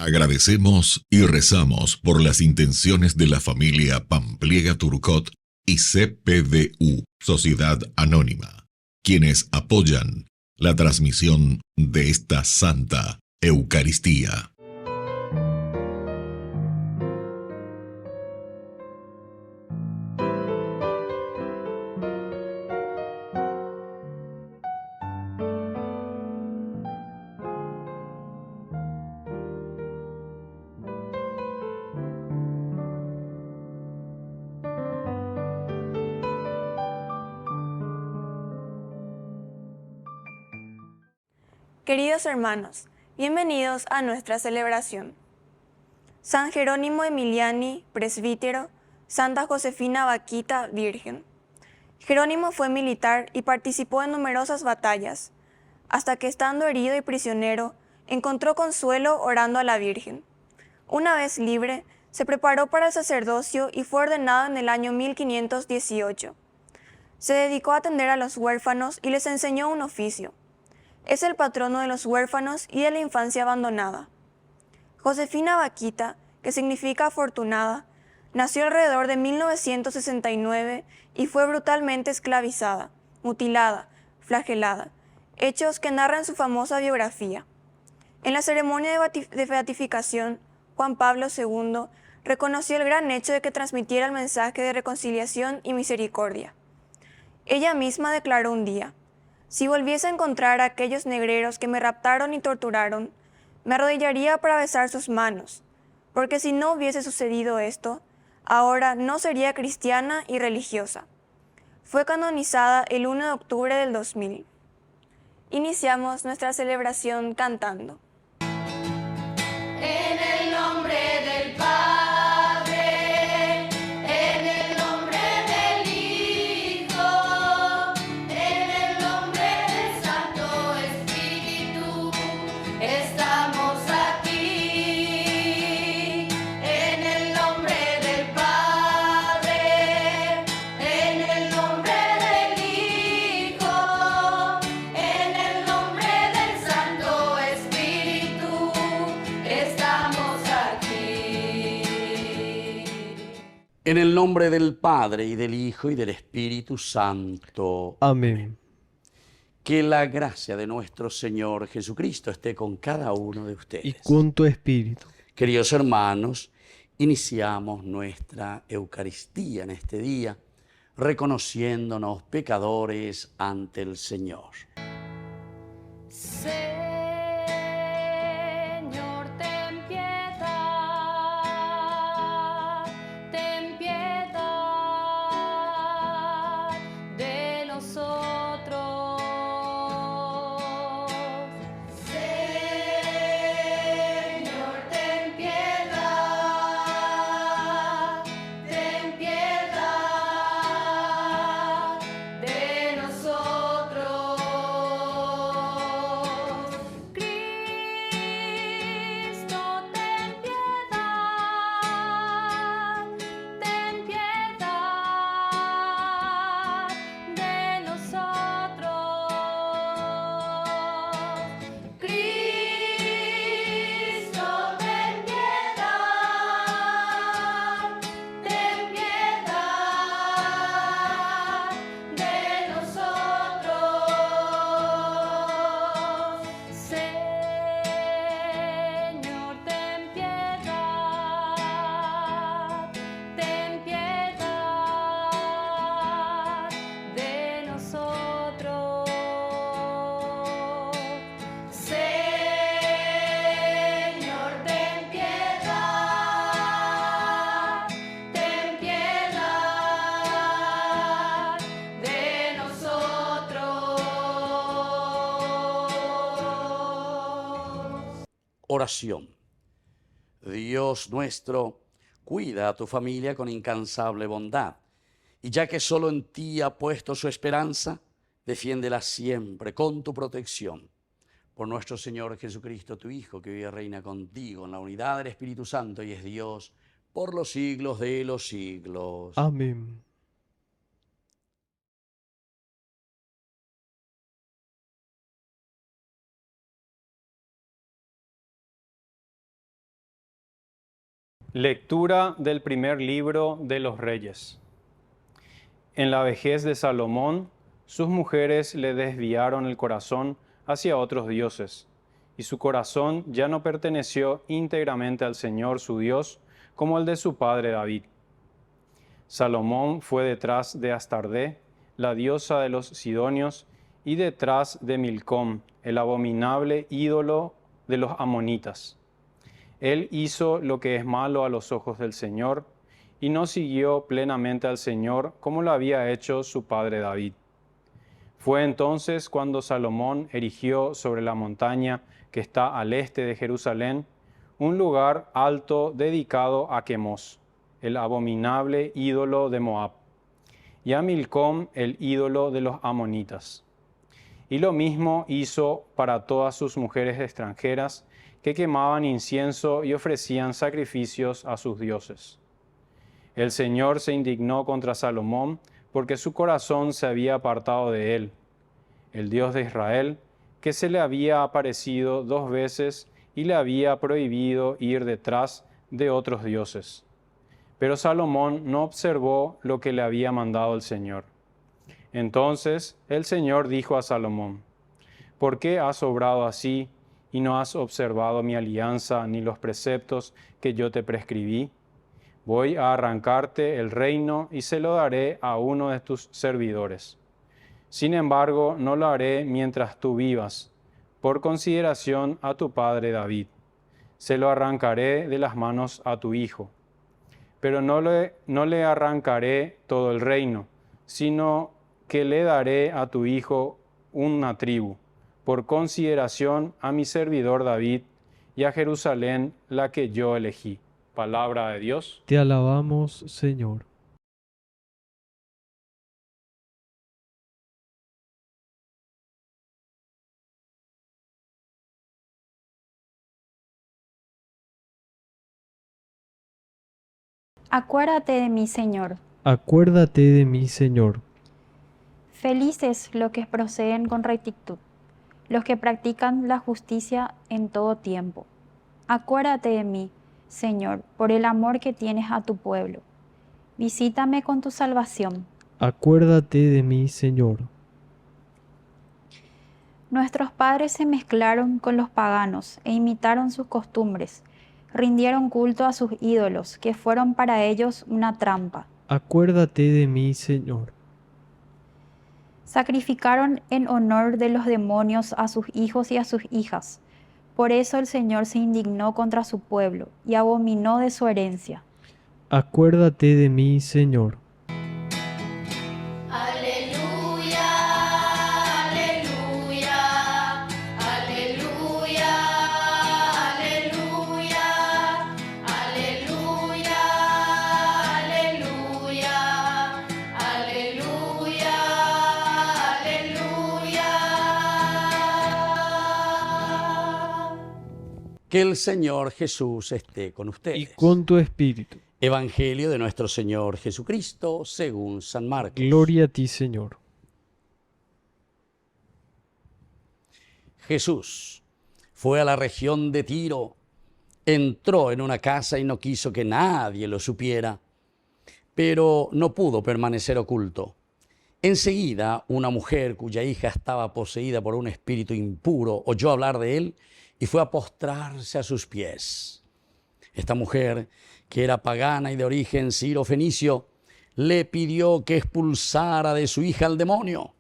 Agradecemos y rezamos por las intenciones de la familia Pampliega Turcot y CPDU, Sociedad Anónima, quienes apoyan la transmisión de esta Santa Eucaristía. Queridos hermanos, bienvenidos a nuestra celebración. San Jerónimo Emiliani, presbítero, Santa Josefina Vaquita, virgen. Jerónimo fue militar y participó en numerosas batallas, hasta que estando herido y prisionero, encontró consuelo orando a la Virgen. Una vez libre, se preparó para el sacerdocio y fue ordenado en el año 1518. Se dedicó a atender a los huérfanos y les enseñó un oficio. Es el patrono de los huérfanos y de la infancia abandonada. Josefina Vaquita, que significa afortunada, nació alrededor de 1969 y fue brutalmente esclavizada, mutilada, flagelada, hechos que narran su famosa biografía. En la ceremonia de beatificación, Juan Pablo II reconoció el gran hecho de que transmitiera el mensaje de reconciliación y misericordia. Ella misma declaró un día: si volviese a encontrar a aquellos negreros que me raptaron y torturaron, me arrodillaría para besar sus manos, porque si no hubiese sucedido esto, ahora no sería cristiana y religiosa. Fue canonizada el 1 de octubre del 2000. Iniciamos nuestra celebración cantando. En el nombre del Padre, en el nombre del Hijo, en el nombre del Santo Espíritu, estamos aquí. En el nombre del Padre, en el nombre del Hijo, en el nombre del Santo Espíritu, estamos aquí. En el nombre del Padre, y del Hijo, y del Espíritu Santo. Amén. Que la gracia de nuestro Señor Jesucristo esté con cada uno de Y ustedes. con tu espíritu. Queridos hermanos, iniciamos nuestra Eucaristía en este día, reconociéndonos pecadores ante el Señor. Señor, ten piedad de nosotros. Señor, ten piedad de nosotros. Cristo, ten piedad de nosotros. Cristo, ten piedad de nosotros. Señor, ten piedad de nosotros. Señor, ten piedad de nosotros. Oración. Dios nuestro, cuida a tu familia con incansable bondad, y ya que solo en ti ha puesto su esperanza, defiéndela siempre con tu protección. Por nuestro Señor Jesucristo, tu Hijo, que vive y reina contigo en la unidad del Espíritu Santo y es Dios por los siglos de los siglos. Amén. Lectura del primer libro de los Reyes. En la vejez de Salomón, sus mujeres le desviaron el corazón hacia otros dioses, y su corazón ya no perteneció íntegramente al Señor su Dios, como el de su padre David. Salomón fue detrás de Astarte, la diosa de los sidonios, y detrás de Milcom, el abominable ídolo de los amonitas. Él hizo lo que es malo a los ojos del Señor, y no siguió plenamente al Señor como lo había hecho su padre David. Fue entonces cuando Salomón erigió sobre la montaña que está al este de Jerusalén un lugar alto dedicado a Quemos, el abominable ídolo de Moab, y a Milcom, el ídolo de los amonitas. Y lo mismo hizo para todas sus mujeres extranjeras que quemaban incienso y ofrecían sacrificios a sus dioses. El Señor se indignó contra Salomón porque su corazón se había apartado de él, el Dios de Israel, que se le había aparecido 2 veces y le había prohibido ir detrás de otros dioses. Pero Salomón no observó lo que le había mandado el Señor. Entonces el Señor dijo a Salomón: ¿Por qué has obrado así y no has observado mi alianza ni los preceptos que yo te prescribí? Voy a arrancarte el reino y se lo daré a uno de tus servidores. Sin embargo, no lo haré mientras tú vivas, por consideración a tu padre David. Se lo arrancaré de las manos a tu hijo. Pero no le arrancaré todo el reino, sino que le daré a tu hijo una tribu, por consideración a mi servidor David y a Jerusalén, la que yo elegí. Palabra de Dios. Te alabamos, Señor. Acuérdate de mí, Señor. Acuérdate de mí, Señor. Felices los que proceden con rectitud, los que practican la justicia en todo tiempo. Acuérdate de mí, Señor, por el amor que tienes a tu pueblo. Visítame con tu salvación. Acuérdate de mí, Señor. Nuestros padres se mezclaron con los paganos e imitaron sus costumbres. Rindieron culto a sus ídolos, que fueron para ellos una trampa. Acuérdate de mí, Señor. Sacrificaron en honor de los demonios a sus hijos y a sus hijas. Por eso el Señor se indignó contra su pueblo y abominó de su herencia. Acuérdate de mí, Señor. Aleluya, aleluya, aleluya, aleluya, aleluya, aleluya, aleluya, aleluya. Que el Señor Jesús esté con ustedes. Y con tu espíritu. Evangelio de nuestro Señor Jesucristo según San Marcos. Gloria a ti, Señor. Jesús fue a la región de Tiro, entró en una casa y no quiso que nadie lo supiera, pero no pudo permanecer oculto. Enseguida, una mujer cuya hija estaba poseída por un espíritu impuro oyó hablar de él y fue a postrarse a sus pies. Esta mujer, que era pagana y de origen siro-fenicio, le pidió que expulsara de su hija al demonio.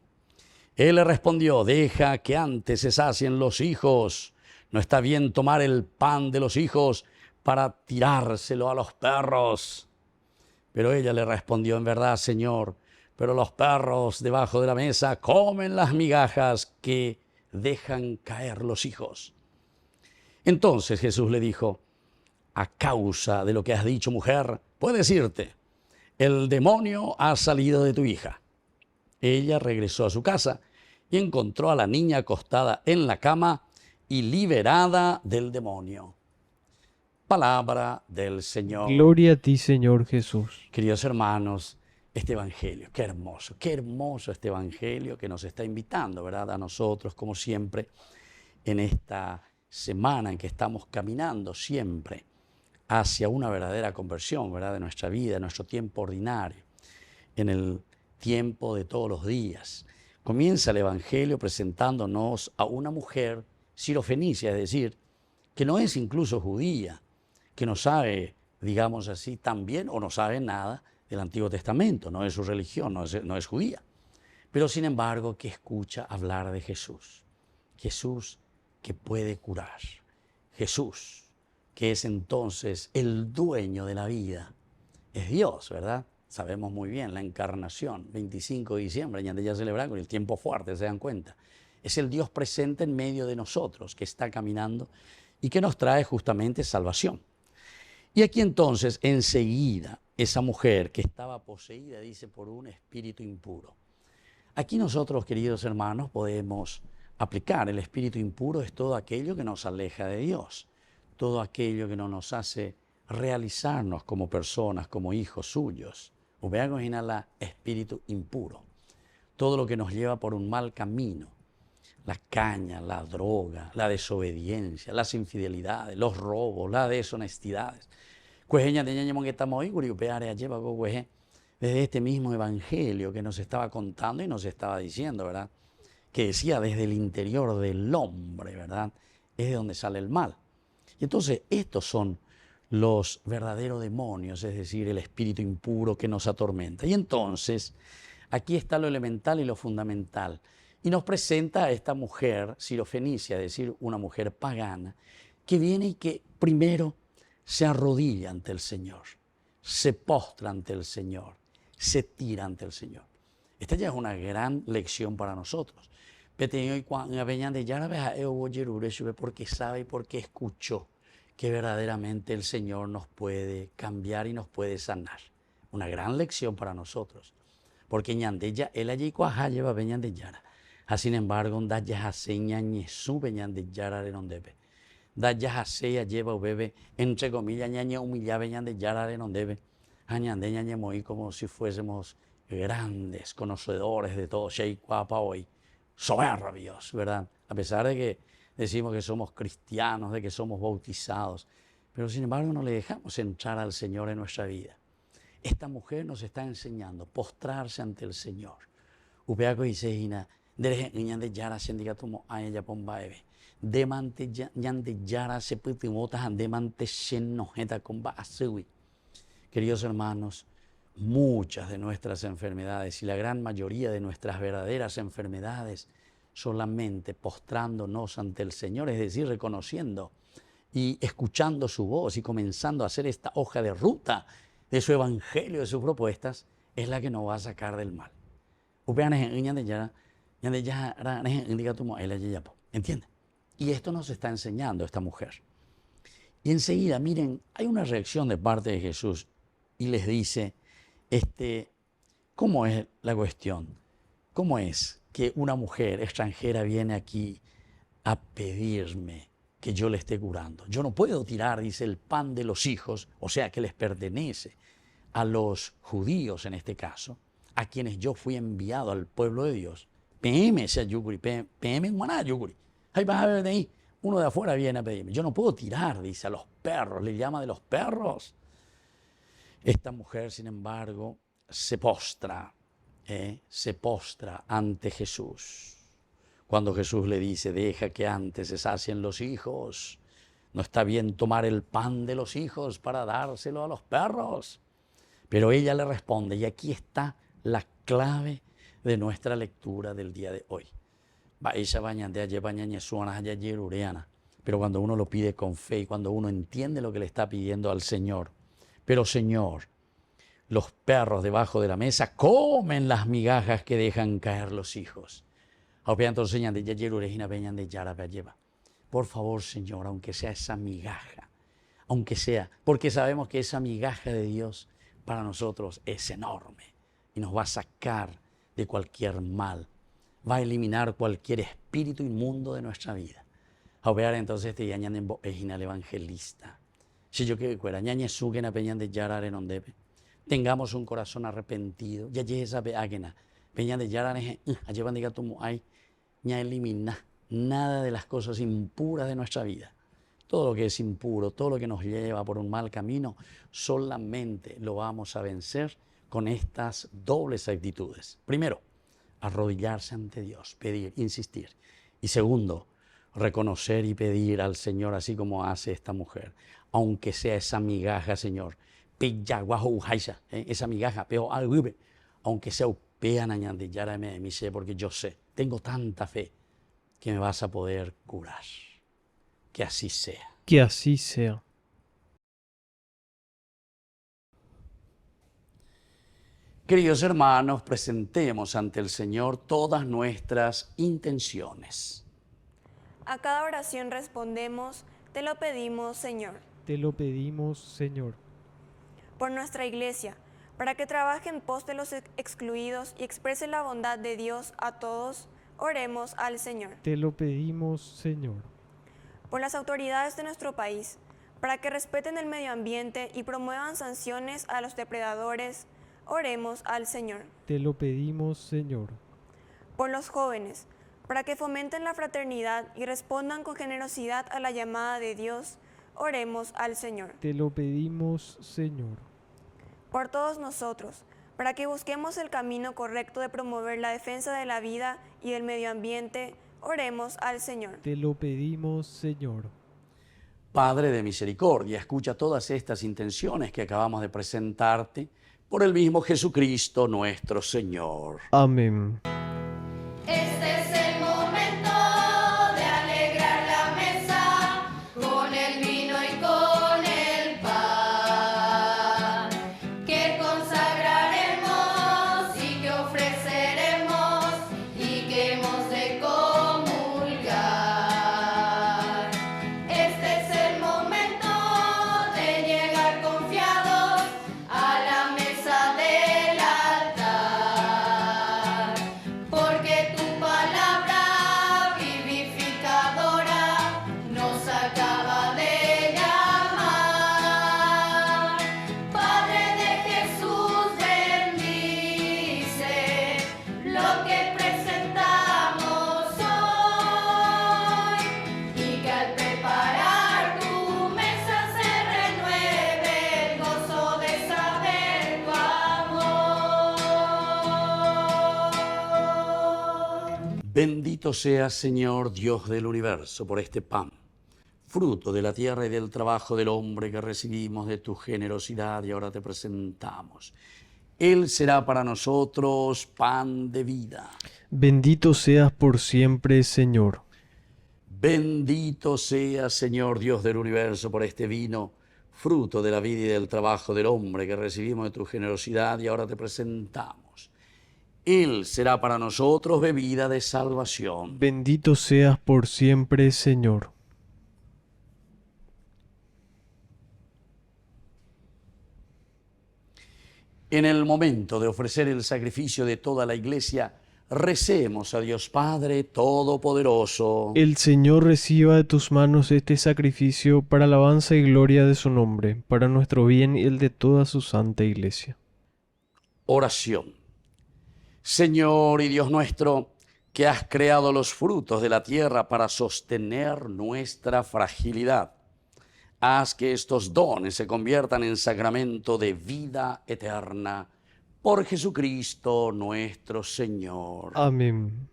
Él le respondió: deja que antes se sacien los hijos. No está bien tomar el pan de los hijos para tirárselo a los perros. Pero ella le respondió: en verdad, Señor, pero los perros debajo de la mesa comen las migajas que dejan caer los hijos. Entonces Jesús le dijo: a causa de lo que has dicho, mujer, puedes irte. El demonio ha salido de tu hija. Ella regresó a su casa y encontró a la niña acostada en la cama y liberada del demonio. Palabra del Señor. Gloria a ti, Señor Jesús. Queridos hermanos, este evangelio, qué hermoso este evangelio que nos está invitando, ¿verdad?, a nosotros, como siempre, en esta semana en que estamos caminando siempre hacia una verdadera conversión, ¿verdad? De nuestra vida, de nuestro tiempo ordinario, en el tiempo de todos los días. Comienza el Evangelio presentándonos a una mujer sirofenicia, es decir, que no es incluso judía, que no sabe, digamos así, tan bien o no sabe nada del Antiguo Testamento, no es su religión, no es judía, pero sin embargo que escucha hablar de Jesús, Jesús que puede curar, Jesús que es entonces el dueño de la vida, es Dios, ¿verdad? Sabemos muy bien la encarnación, 25 de diciembre, ya celebrar con el tiempo fuerte, se dan cuenta. Es el Dios presente en medio de nosotros, que está caminando y que nos trae justamente salvación. Y aquí entonces, enseguida, esa mujer que estaba poseída, dice, por un espíritu impuro. Aquí nosotros, queridos hermanos, podemos aplicar. El espíritu impuro es todo aquello que nos aleja de Dios, todo aquello que no nos hace realizarnos como personas, como hijos suyos. Vean la espíritu impuro. Todo lo que nos lleva por un mal camino. La caña, la droga, la desobediencia, las infidelidades, los robos, las deshonestidades. Desde este mismo evangelio que nos estaba contando y nos estaba diciendo, ¿verdad? Que decía desde el interior del hombre, ¿verdad? Es de donde sale el mal. Y entonces estos son los verdaderos demonios, es decir, el espíritu impuro que nos atormenta. Y entonces, aquí está lo elemental y lo fundamental. Y nos presenta a esta mujer sirofenicia, es decir, una mujer pagana, que viene y que primero se arrodilla ante el Señor, se postra ante el Señor, se tira ante el Señor. Esta ya es una gran lección para nosotros. Porque sabe y porque escuchó que verdaderamente el Señor nos puede cambiar y nos puede sanar. Una gran lección para nosotros. Porque ñandella, él allí cuaja lleva veñan de yara. Sin embargo, da ya seña ñesu veñan de yara de donde ve. Da ya sea lleva bebe, entre comillas, ñaña humilla veñan de yara de donde ve. Añande ñaña moí como si fuésemos grandes conocedores de todo. Shei cuapa hoy. Soberbios, ¿verdad? A pesar de que decimos que somos cristianos, de que somos bautizados, pero sin embargo no le dejamos entrar al Señor en nuestra vida. Esta mujer nos está enseñando a postrarse ante el Señor. Upeaco dice Ina, de ñande yara sendiga tomo a ella pombaebe. Demante ñande yara se putimotas andemante shenojeta comba asui. Queridos hermanos, muchas de nuestras enfermedades y la gran mayoría de nuestras verdaderas enfermedades solamente postrándonos ante el Señor, es decir, reconociendo y escuchando su voz y comenzando a hacer esta hoja de ruta de su evangelio, de sus propuestas, es la que nos va a sacar del mal. ¿Entienden? Y esto nos está enseñando esta mujer. Y enseguida, miren, hay una reacción de parte de Jesús y les dice, ¿cómo es la cuestión? ¿Cómo es que una mujer extranjera viene aquí a pedirme que yo le esté curando? Yo no puedo tirar, dice, el pan de los hijos, o sea, que les pertenece a los judíos en este caso, a quienes yo fui enviado al pueblo de Dios. PM sea yuguri, PM guaná yuguri. Ahí vas a ver de ahí, uno de afuera viene a pedirme. Yo no puedo tirar, dice, a los perros, le llama de los perros. Esta mujer, sin embargo, se postra ante Jesús. Cuando Jesús le dice, deja que antes se sacien los hijos, no está bien tomar el pan de los hijos para dárselo a los perros. Pero ella le responde, y aquí está la clave de nuestra lectura del día de hoy. Pero cuando uno lo pide con fe y cuando uno entiende lo que le está pidiendo al Señor, pero Señor, los perros debajo de la mesa comen las migajas que dejan caer los hijos. Por favor, Señor, aunque sea esa migaja, aunque sea, porque sabemos que esa migaja de Dios para nosotros es enorme y nos va a sacar de cualquier mal, va a eliminar cualquier espíritu inmundo de nuestra vida. Entonces te llaman el evangelista. Si yo quiero que ñañe suguen a peñan de yarar en ondebe. Tengamos un corazón arrepentido. Ya esa peagena. Peñan de yarar llevan diga como hay ña elimina nada de las cosas impuras de nuestra vida. todo lo que es impuro, todo lo que nos lleva por un mal camino, solamente lo vamos a vencer con estas dobles actitudes. Primero, arrodillarse ante Dios, pedir, insistir. Y segundo, reconocer y pedir al Señor, así como hace esta mujer, aunque sea esa migaja, Señor, esa migaja, pero aunque sea porque yo sé, tengo tanta fe que me vas a poder curar. Que así sea. Que así sea. Queridos hermanos, presentemos ante el Señor todas nuestras intenciones. A cada oración respondemos, te lo pedimos, Señor. Te lo pedimos, Señor. Por nuestra Iglesia, para que trabaje en pos de los excluidos y exprese la bondad de Dios a todos, oremos al Señor. Te lo pedimos, Señor. Por las autoridades de nuestro país, para que respeten el medio ambiente y promuevan sanciones a los depredadores, oremos al Señor. Te lo pedimos, Señor. Por los jóvenes, para que fomenten la fraternidad y respondan con generosidad a la llamada de Dios, oremos al Señor. Te lo pedimos, Señor. Por todos nosotros, para que busquemos el camino correcto de promover la defensa de la vida y del medio ambiente, oremos al Señor. Te lo pedimos, Señor. Padre de misericordia, escucha todas estas intenciones que acabamos de presentarte por el mismo Jesucristo nuestro Señor. Amén. Este es el momento de alegrar la mesa con el vino y con el pan, que consagraremos y que ofreceremos y que hemos de comulgar. Este es el momento de llegar confiados a la mesa del altar, porque tu palabra vivificadora nos acaba de llamar. Padre de Jesús, bendice lo que presentamos hoy, y que al preparar tu mesa se renueve el gozo de saber tu amor. Bendito seas, Señor, Dios del universo, por este pan, fruto de la tierra y del trabajo del hombre que recibimos de tu generosidad y ahora te presentamos. Él será para nosotros pan de vida. Bendito seas por siempre, Señor. Bendito seas, Señor, Dios del universo, por este vino, fruto de la vida y del trabajo del hombre que recibimos de tu generosidad y ahora te presentamos. Él será para nosotros bebida de salvación. Bendito seas por siempre, Señor. En el momento de ofrecer el sacrificio de toda la Iglesia, recemos a Dios Padre Todopoderoso. El Señor reciba de tus manos este sacrificio para alabanza y gloria de su nombre, para nuestro bien y el de toda su santa Iglesia. Oración. Señor y Dios nuestro, que has creado los frutos de la tierra para sostener nuestra fragilidad, haz que estos dones se conviertan en sacramento de vida eterna. Por Jesucristo nuestro Señor. Amén.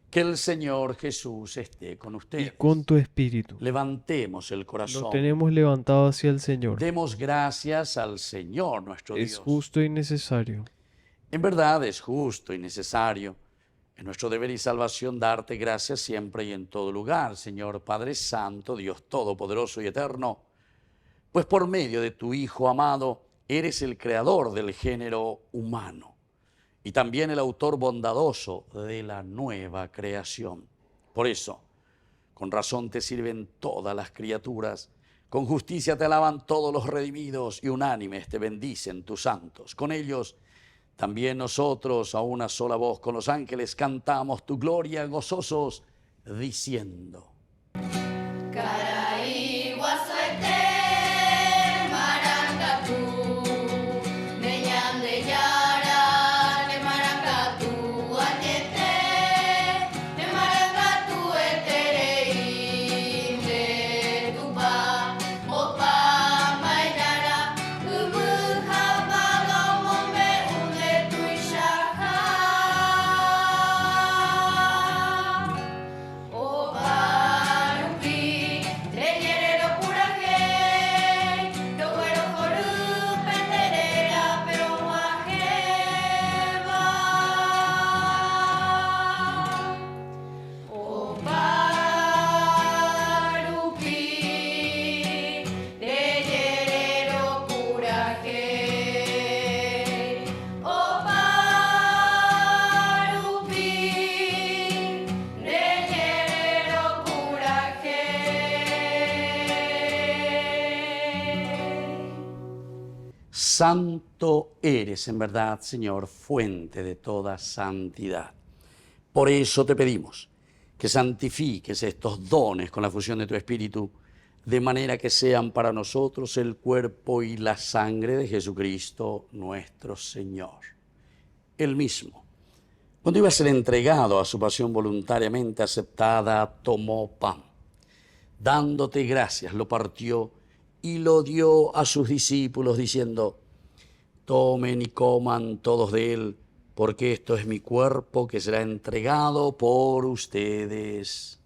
Que el Señor Jesús esté con Y ustedes. con tu espíritu. Levantemos el Lo corazón. tenemos levantado hacia el Señor. Demos gracias al Señor nuestro Es Dios. justo y necesario. En verdad es justo y necesario. Es nuestro deber y salvación darte gracias siempre y en todo lugar, Señor Padre Santo, Dios Todopoderoso y Eterno, pues por medio de tu Hijo amado eres el creador del género humano y también el autor bondadoso de la nueva creación. Por eso, con razón te sirven todas las criaturas, con justicia te alaban todos los redimidos y unánimes te bendicen tus santos. Con ellos también nosotros a una sola voz con los ángeles cantamos tu gloria gozosos diciendo: Caray, guasoete, maracatú, neñande yara, ne maracatú, añete, ne maracatú, etereinde. Santo eres en verdad, Señor, fuente de toda santidad. Por eso te pedimos que santifiques estos dones con la fusión de tu Espíritu, de manera que sean para nosotros el cuerpo y la sangre de Jesucristo nuestro Señor. Él mismo, cuando iba a ser entregado a su pasión voluntariamente aceptada, tomó pan. Dándote gracias, lo partió y lo dio a sus discípulos, diciendo: tomen y coman todos de él, porque esto es mi cuerpo que será entregado por ustedes.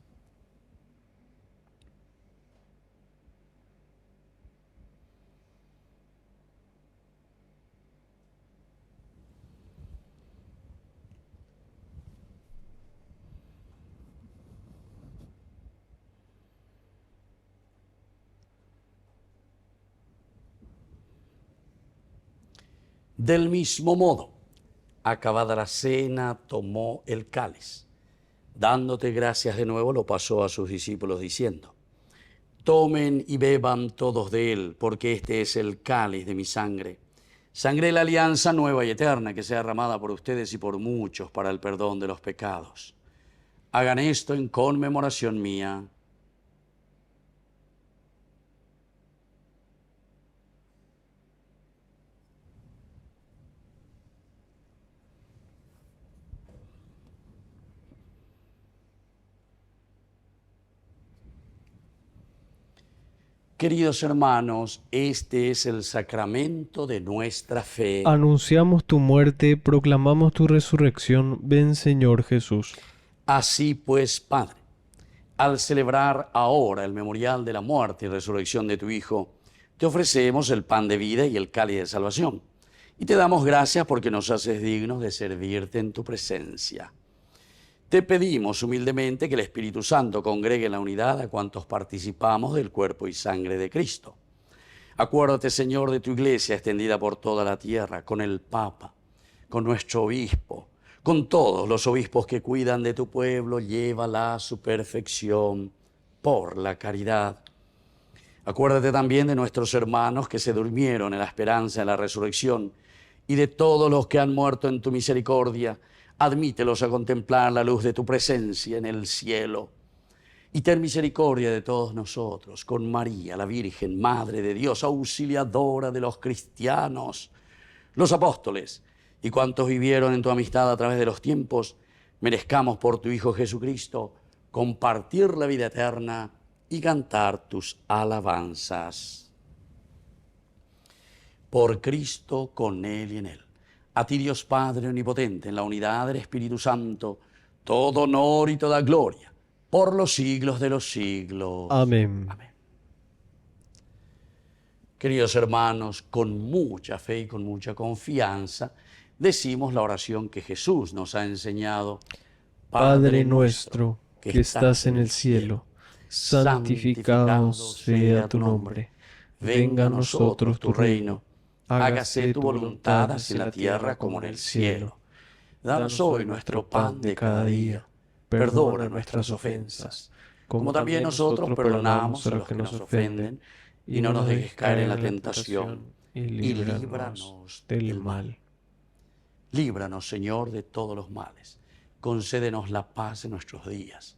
Del mismo modo, acabada la cena, tomó el cáliz. Dándote gracias de nuevo, lo pasó a sus discípulos diciendo: tomen y beban todos de él, porque este es el cáliz de mi sangre, sangre de la alianza nueva y eterna, que sea derramada por ustedes y por muchos para el perdón de los pecados. Hagan esto en conmemoración mía. Queridos hermanos, este es el sacramento de nuestra fe. Anunciamos tu muerte, proclamamos tu resurrección. Ven, Señor Jesús. Así pues, Padre, al celebrar ahora el memorial de la muerte y resurrección de tu Hijo, te ofrecemos el pan de vida y el cáliz de salvación. Y te damos gracias porque nos haces dignos de servirte en tu presencia. Te pedimos humildemente que el Espíritu Santo congregue en la unidad a cuantos participamos del cuerpo y sangre de Cristo. Acuérdate, Señor, de tu iglesia extendida por toda la tierra, con el Papa, con nuestro obispo, con todos los obispos que cuidan de tu pueblo, llévala a su perfección por la caridad. Acuérdate también de nuestros hermanos que se durmieron en la esperanza de la resurrección y de todos los que han muerto en tu misericordia. Admítelos a contemplar la luz de tu presencia en el cielo. Y ten misericordia de todos nosotros, con María, la Virgen, Madre de Dios, auxiliadora de los cristianos, los apóstoles y cuantos vivieron en tu amistad a través de los tiempos, merezcamos por tu Hijo Jesucristo compartir la vida eterna y cantar tus alabanzas. Por Cristo, con Él y en Él. A ti, Dios Padre omnipotente, en la unidad del Espíritu Santo, todo honor y toda gloria, por los siglos de los siglos. Amén. Amén. Queridos hermanos, con mucha fe y con mucha confianza, decimos la oración que Jesús nos ha enseñado. Padre nuestro, que estás en el cielo, santificado sea tu nombre. Venga a nosotros tu reino. Hágase tu voluntad así en la tierra como en el cielo. Danos hoy nuestro pan de cada día. Perdona nuestras ofensas, como también nosotros perdonamos a los que nos ofenden. Y no nos dejes caer en la tentación, y líbranos del mal. Líbranos, Señor, de todos los males. Concédenos la paz en nuestros días,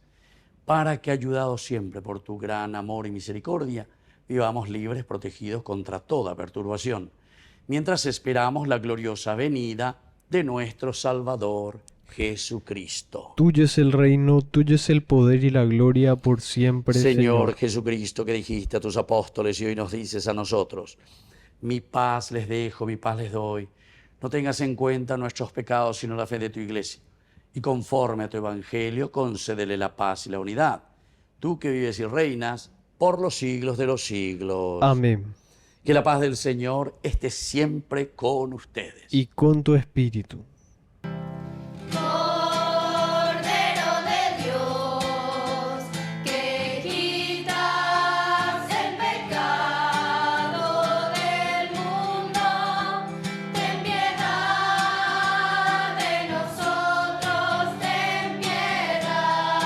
para que, ayudados siempre por tu gran amor y misericordia, vivamos libres, protegidos contra toda perturbación, mientras esperamos la gloriosa venida de nuestro Salvador Jesucristo. Tuyo es el reino, tuyo es el poder y la gloria por siempre, Señor Jesucristo, que dijiste a tus apóstoles y hoy nos dices a nosotros: mi paz les dejo, mi paz les doy. No tengas en cuenta nuestros pecados, sino la fe de tu iglesia. Y conforme a tu evangelio, concédele la paz y la unidad. Tú que vives y reinas por los siglos de los siglos. Amén. Que la paz del Señor esté siempre con ustedes. Y con tu espíritu. Cordero de Dios, que quitas el pecado del mundo, ten piedad de nosotros, ten piedad.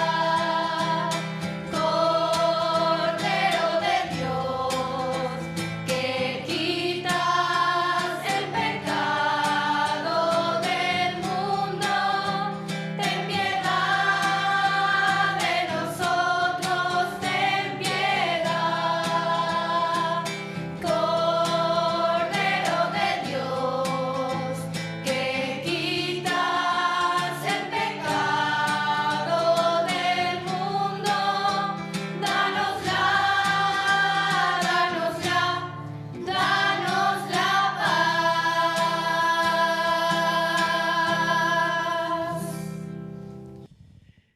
Cordero de Dios, que quitas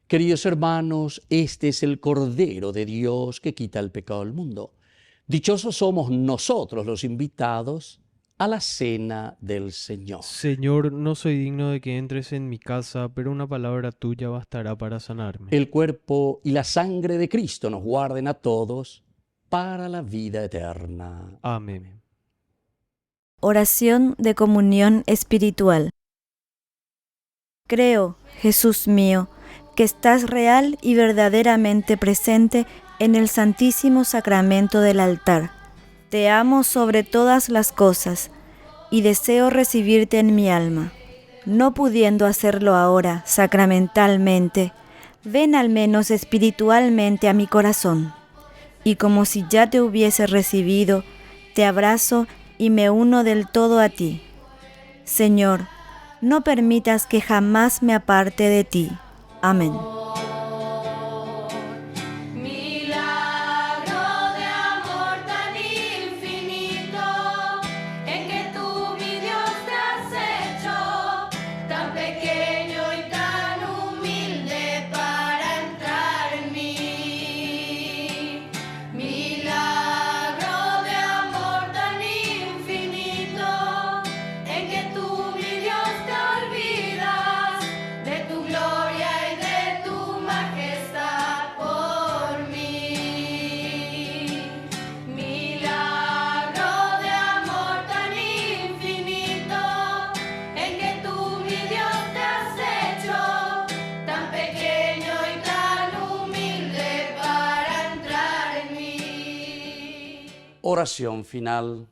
Queridos hermanos, este es el Cordero de Dios que quita el pecado del mundo. Dichosos somos nosotros los invitados a la cena del Señor. Señor, no soy digno de que entres en mi casa, pero una palabra tuya bastará para sanarme. El cuerpo y la sangre de Cristo nos guarden a todos para la vida eterna. Amén. Oración de comunión espiritual. Creo, Jesús mío, que estás real y verdaderamente presente en el Santísimo Sacramento del altar. Te amo sobre todas las cosas y deseo recibirte en mi alma. No pudiendo hacerlo ahora sacramentalmente, ven al menos espiritualmente a mi corazón. Y como si ya te hubiese recibido, te abrazo y me uno del todo a ti. Señor, no permitas que jamás me aparte de ti. Amén. Milagro de amor tan infinito, en que tú, mi Dios, te has hecho tan pequeño y tan humilde para entrar en mí. Milagro de amor tan infinito, en que tú, mi Dios, te olvidas de tu gloria y de tu majestad por mí. Milagro de amor tan infinito, en que tú, mi Dios, te has hecho tan pequeño y tan humilde para entrar en mí. Oración final.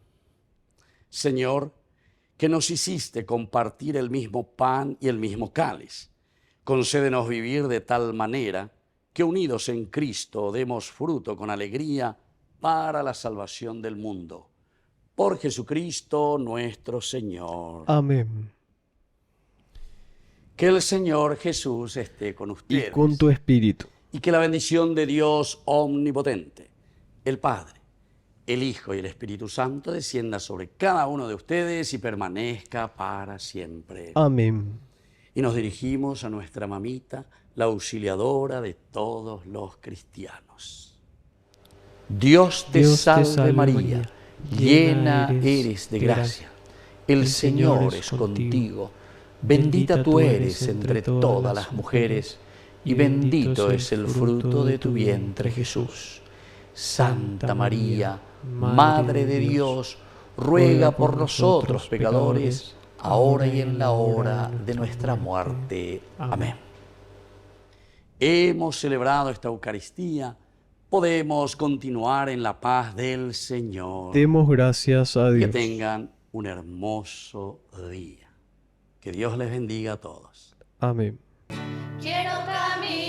Señor, que nos hiciste compartir el mismo pan y el mismo cáliz, concédenos vivir de tal manera que unidos en Cristo demos fruto con alegría para la salvación del mundo. Por Jesucristo nuestro Señor. Amén. Que el Señor Jesús esté con Y ustedes. con tu espíritu. Y que la bendición de Dios omnipotente, el Padre, el Hijo y el Espíritu Santo descienda sobre cada uno de ustedes y permanezca para siempre. Amén. Y nos dirigimos a nuestra mamita, la auxiliadora de todos los cristianos. Dios te salve María, llena eres de gracia. El Señor es contigo. Bendita tú eres entre todas las mujeres, y bendito es el fruto de tu vientre, Jesús. Santa María, Madre de Dios, ruega por nosotros pecadores, ahora y en la hora de nuestra muerte. Amén. Hemos celebrado esta Eucaristía, podemos continuar en la paz del Señor. Demos gracias a Que Dios. tengan un hermoso día. Que Dios les bendiga a todos. Amén. Quiero caminar